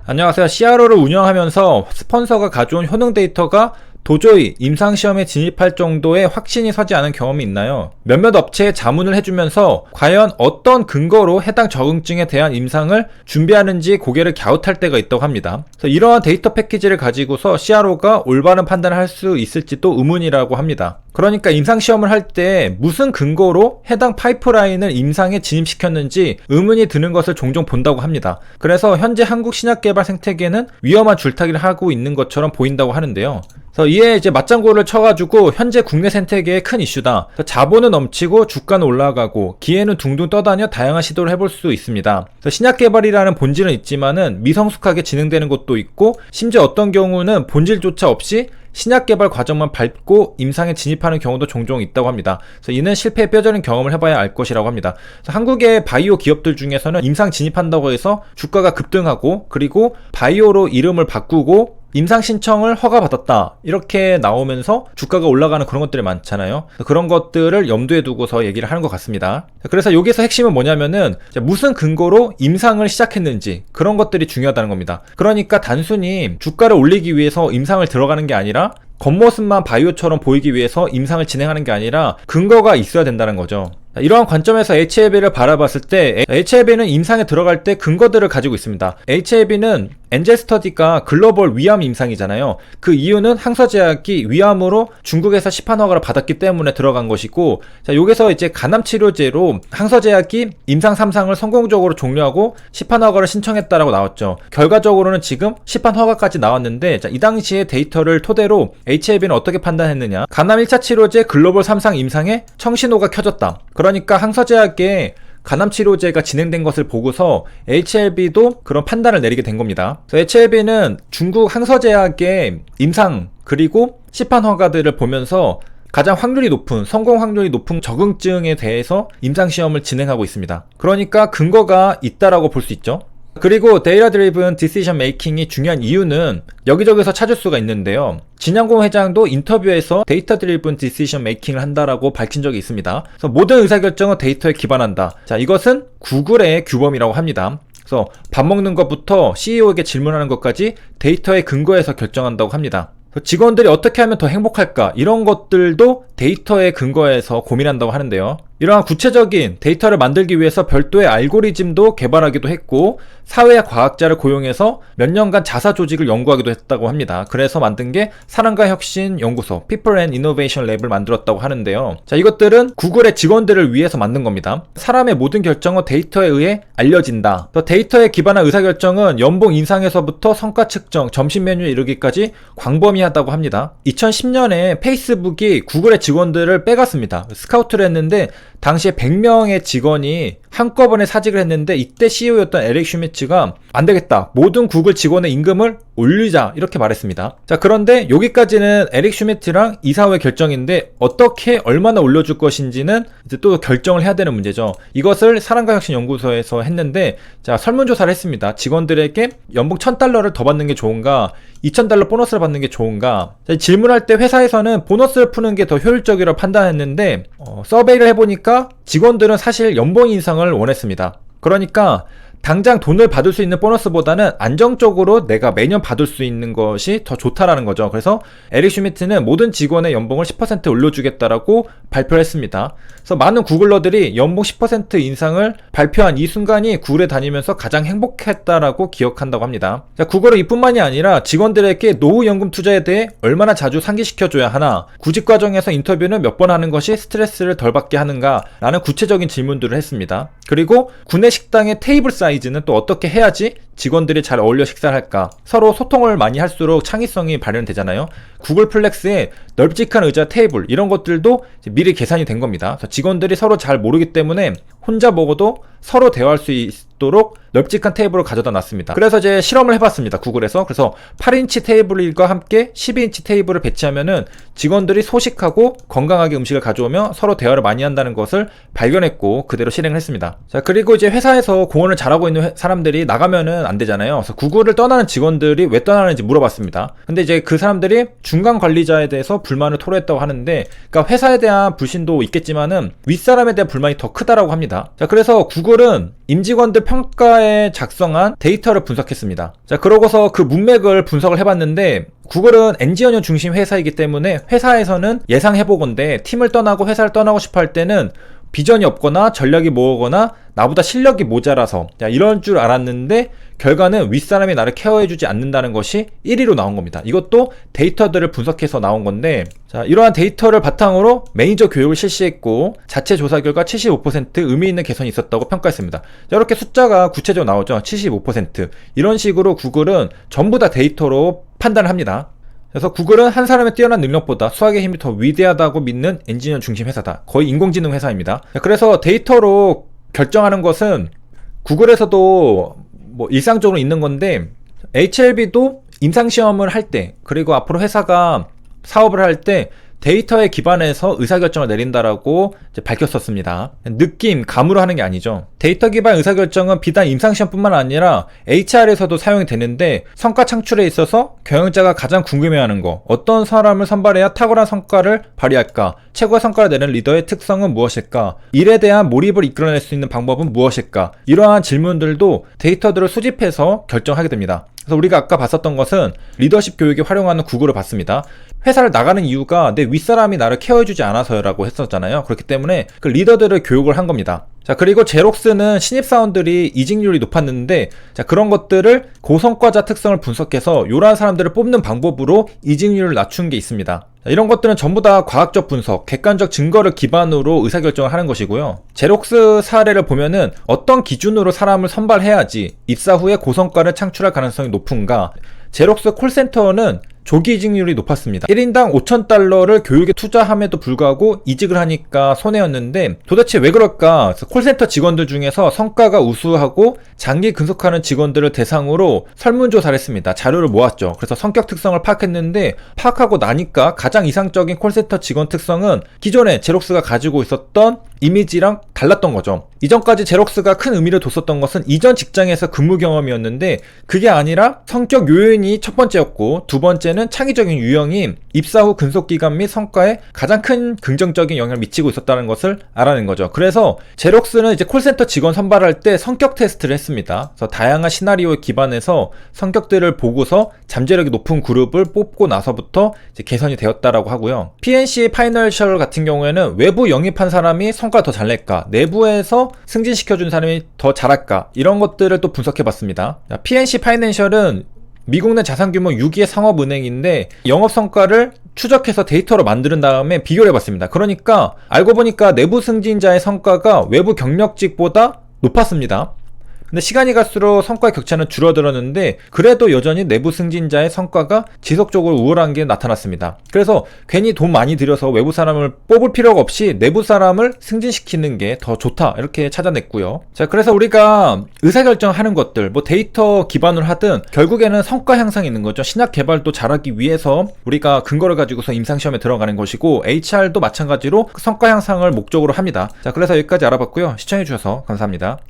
안녕하세요. CRO를 운영하면서 스폰서가 가져온 효능 데이터가 도저히 임상시험에 진입할 정도의 확신이 서지 않은 경험이 있나요? 몇몇 업체에 자문을 해주면서 과연 어떤 근거로 해당 적응증에 대한 임상을 준비하는지 고개를 갸웃할 때가 있다고 합니다. 그래서 이러한 데이터 패키지를 가지고서 CRO가 올바른 판단을 할 수 있을지도 의문이라고 합니다. 그러니까 임상시험을 할 때 무슨 근거로 해당 파이프라인을 임상에 진입시켰는지 의문이 드는 것을 종종 본다고 합니다. 그래서 현재 한국 신약개발 생태계는 위험한 줄타기를 하고 있는 것처럼 보인다고 하는데요. 그래서 이에 이제 맞장구를 쳐가지고 현재 국내 생태계의 큰 이슈다. 자본은 넘치고 주가는 올라가고 기회는 둥둥 떠다녀 다양한 시도를 해볼 수 있습니다. 그래서 신약개발이라는 본질은 있지만은 미성숙하게 진행되는 것도 있고 심지어 어떤 경우는 본질조차 없이 신약개발 과정만 밟고 임상에 진입하는 경우도 종종 있다고 합니다. 그래서 이는 실패의 뼈저린 경험을 해봐야 알 것이라고 합니다. 그래서 한국의 바이오 기업들 중에서는 임상 진입한다고 해서 주가가 급등하고 그리고 바이오로 이름을 바꾸고 임상 신청을 허가받았다 이렇게 나오면서 주가가 올라가는 그런 것들이 많잖아요. 그런 것들을 염두에 두고서 얘기를 하는 것 같습니다. 그래서 여기서 핵심은 뭐냐면은 무슨 근거로 임상을 시작했는지 그런 것들이 중요하다는 겁니다. 그러니까 단순히 주가를 올리기 위해서 임상을 들어가는 게 아니라 겉모습만 바이오처럼 보이기 위해서 임상을 진행하는 게 아니라 근거가 있어야 된다는 거죠. 이러한 관점에서 HLB를 바라봤을 때 HLB는 임상에 들어갈 때 근거들을 가지고 있습니다. HLB는 엔젤 스터디가 글로벌 위암 임상이잖아요. 그 이유는 항서제약이 위암으로 중국에서 시판 허가를 받았기 때문에 들어간 것이고, 자, 여기서 이제 간암 치료제로 항서제약이 임상 3상을 성공적으로 종료하고 시판 허가를 신청했다라고 나왔죠. 결과적으로는 지금 시판 허가까지 나왔는데, 자, 이 당시의 데이터를 토대로 HLB는 어떻게 판단했느냐? 간암 1차 치료제 글로벌 3상 임상에 청신호가 켜졌다. 그러니까 항서제약의 간암치료제가 진행된 것을 보고서 HLB도 그런 판단을 내리게 된 겁니다. 그래서 HLB는 중국 항서제약의 임상 그리고 시판 허가들을 보면서 가장 확률이 높은, 성공 확률이 높은 적응증에 대해서 임상시험을 진행하고 있습니다. 그러니까 근거가 있다라고 볼 수 있죠. 그리고 데이터 드리븐 디시전 메이킹이 중요한 이유는 여기저기서 찾을 수가 있는데요. 진양공 회장도 인터뷰에서 데이터 드리븐 디시전 메이킹을 한다라고 밝힌 적이 있습니다. 그래서 모든 의사결정은 데이터에 기반한다. 자, 이것은 구글의 규범이라고 합니다. 그래서 밥 먹는 것부터 CEO에게 질문하는 것까지 데이터에 근거해서 결정한다고 합니다. 직원들이 어떻게 하면 더 행복할까? 이런 것들도 데이터에 근거해서 고민한다고 하는데요. 이러한 구체적인 데이터를 만들기 위해서 별도의 알고리즘도 개발하기도 했고 사회학 과학자를 고용해서 몇 년간 자사 조직을 연구하기도 했다고 합니다. 그래서 만든 게 사람과 혁신 연구소 People and Innovation Lab을 만들었다고 하는데요. 자, 이것들은 구글의 직원들을 위해서 만든 겁니다. 사람의 모든 결정은 데이터에 의해 알려진다. 또 데이터에 기반한 의사결정은 연봉 인상에서부터 성과 측정, 점심 메뉴에 이르기까지 광범위하다고 합니다. 2010년에 페이스북이 구글의 직원들을 빼갔습니다. 스카우트를 했는데 당시에 100명의 직원이 한꺼번에 사직을 했는데 이때 CEO였던 에릭 슈미츠가 안 되겠다. 모든 구글 직원의 임금을 올리자. 이렇게 말했습니다. 자, 그런데 여기까지는 에릭 슈미츠랑 이사회의 결정인데 어떻게 얼마나 올려줄 것인지는 이제 또 결정을 해야 되는 문제죠. 이것을 사람과 혁신 연구소에서 했는데 자, 설문조사를 했습니다. 직원들에게 연봉 $1,000를 더 받는 게 좋은가? $2,000 보너스를 받는 게 좋은가? 자, 질문할 때 회사에서는 보너스를 푸는 게 더 효율적이라고 판단했는데 서베이를 해보니까 직원들은 사실 연봉 인상을 원했습니다. 그러니까 당장 돈을 받을 수 있는 보너스보다는 안정적으로 내가 매년 받을 수 있는 것이 더 좋다라는 거죠. 그래서 에릭 슈미트는 모든 직원의 연봉을 10% 올려주겠다라고 발표를 했습니다. 그래서 많은 구글러들이 연봉 10% 인상을 발표한 이 순간이 구글에 다니면서 가장 행복했다라고 기억한다고 합니다. 자, 구글은 이뿐만이 아니라 직원들에게 노후연금 투자에 대해 얼마나 자주 상기시켜줘야 하나, 구직 과정에서 인터뷰는 몇 번 하는 것이 스트레스를 덜 받게 하는가 라는 구체적인 질문들을 했습니다. 그리고 구내 식당의 테이블 사이즈는 또 어떻게 해야지 직원들이 잘 어울려 식사를 할까? 서로 소통을 많이 할수록 창의성이 발현되잖아요. 구글 플렉스에 널찍한 의자, 테이블 이런 것들도 미리 계산이 된 겁니다. 직원들이 서로 잘 모르기 때문에 혼자 먹어도 서로 대화할 수 있도록 널찍한 테이블을 가져다 놨습니다. 그래서 이제 실험을 해봤습니다. 구글에서. 그래서 8인치 테이블과 함께 12인치 테이블을 배치하면은 직원들이 소식하고 건강하게 음식을 가져오며 서로 대화를 많이 한다는 것을 발견했고 그대로 실행을 했습니다. 자, 그리고 이제 회사에서 공헌을 잘하고 있는 사람들이 나가면은 안 되잖아요. 그래서 구글을 떠나는 직원들이 왜 떠나는지 물어봤습니다. 근데 이제 그 사람들이 중간 관리자에 대해서 불만을 토로했다고 하는데, 그러니까 회사에 대한 불신도 있겠지만은 윗사람에 대한 불만이 더 크다라고 합니다. 자, 그래서 구글은 임직원들 평가에 작성한 데이터를 분석했습니다. 자, 그러고서 그 문맥을 분석을 해봤는데, 구글은 엔지니어 중심 회사이기 때문에 회사에서는 예상해보건대 팀을 떠나고 회사를 떠나고 싶어 할 때는 비전이 없거나 전략이 모호거나 나보다 실력이 모자라서 이런 줄 알았는데, 결과는 윗사람이 나를 케어해주지 않는다는 것이 1위로 나온 겁니다. 이것도 데이터들을 분석해서 나온 건데, 자, 이러한 데이터를 바탕으로 매니저 교육을 실시했고 자체 조사 결과 75% 의미 있는 개선이 있었다고 평가했습니다. 자, 이렇게 숫자가 구체적으로 나오죠. 75%. 이런 식으로 구글은 전부 다 데이터로 판단을 합니다. 그래서 구글은 한 사람의 뛰어난 능력보다 수학의 힘이 더 위대하다고 믿는 엔지니어 중심 회사다. 거의 인공지능 회사입니다. 그래서 데이터로 결정하는 것은 구글에서도 뭐 일상적으로 있는 건데, HLB도 임상시험을 할 때, 그리고 앞으로 회사가 사업을 할 때 데이터에 기반해서 의사결정을 내린다라고 이제 밝혔었습니다. 느낌, 감으로 하는 게 아니죠. 데이터 기반 의사결정은 비단 임상시험뿐만 아니라 HR에서도 사용이 되는데, 성과 창출에 있어서 경영자가 가장 궁금해하는 거, 어떤 사람을 선발해야 탁월한 성과를 발휘할까, 최고의 성과를 내는 리더의 특성은 무엇일까, 일에 대한 몰입을 이끌어낼 수 있는 방법은 무엇일까, 이러한 질문들도 데이터들을 수집해서 결정하게 됩니다. 그래서 우리가 아까 봤었던 것은 리더십 교육에 활용하는 구글을 봤습니다. 회사를 나가는 이유가 내 윗사람이 나를 케어해주지 않아서라고 했었잖아요. 그렇기 때문에 그 리더들을 교육을 한 겁니다. 자, 그리고 제록스는 신입사원들이 이직률이 높았는데, 자, 그런 것들을 고성과자 특성을 분석해서 요러한 사람들을 뽑는 방법으로 이직률을 낮춘 게 있습니다. 자, 이런 것들은 전부 다 과학적 분석, 객관적 증거를 기반으로 의사결정을 하는 것이고요. 제록스 사례를 보면은 어떤 기준으로 사람을 선발해야지 입사 후에 고성과를 창출할 가능성이 높은가. 제록스 콜센터는 조기 이직률이 높았습니다. 1인당 5,000달러를 교육에 투자함에도 불구하고 이직을 하니까 손해였는데, 도대체 왜 그럴까? 콜센터 직원들 중에서 성과가 우수하고 장기 근속하는 직원들을 대상으로 설문조사를 했습니다. 자료를 모았죠. 그래서 성격 특성을 파악했는데, 파악하고 나니까 가장 이상적인 콜센터 직원 특성은 기존에 제록스가 가지고 있었던 이미지랑 달랐던 거죠. 이전까지 제록스가 큰 의미를 뒀었던 것은 이전 직장에서 근무 경험이었는데, 그게 아니라 성격 요인이 첫 번째였고, 두 번째는 창의적인 유형이 입사 후 근속기간 및 성과에 가장 큰 긍정적인 영향을 미치고 있었다는 것을 알아낸 거죠. 그래서 제록스는 이제 콜센터 직원 선발할 때 성격 테스트를 했습니다. 그래서 다양한 시나리오에 기반해서 성격들을 보고서 잠재력이 높은 그룹을 뽑고 나서부터 이제 개선이 되었다라고 하고요. PNC 파이널셜 같은 경우에는 외부 영입한 사람이 성과 더 잘 낼까, 내부에서 승진시켜준 사람이 더 잘할까, 이런 것들을 또 분석해봤습니다. PNC 파이낸셜은 미국 내 자산규모 6위의 상업은행인데, 영업성과를 추적해서 데이터로 만드는 다음에 비교를 해봤습니다. 그러니까 알고 보니까 내부 승진자의 성과가 외부 경력직보다 높았습니다. 근데 시간이 갈수록 성과의 격차는 줄어들었는데, 그래도 여전히 내부 승진자의 성과가 지속적으로 우월한 게 나타났습니다. 그래서 괜히 돈 많이 들여서 외부 사람을 뽑을 필요가 없이 내부 사람을 승진시키는 게 더 좋다, 이렇게 찾아냈고요. 자, 그래서 우리가 의사결정하는 것들, 뭐 데이터 기반으로 하든 결국에는 성과 향상이 있는 거죠. 신약 개발도 잘하기 위해서 우리가 근거를 가지고서 임상시험에 들어가는 것이고, HR도 마찬가지로 성과 향상을 목적으로 합니다. 자, 그래서 여기까지 알아봤고요. 시청해주셔서 감사합니다.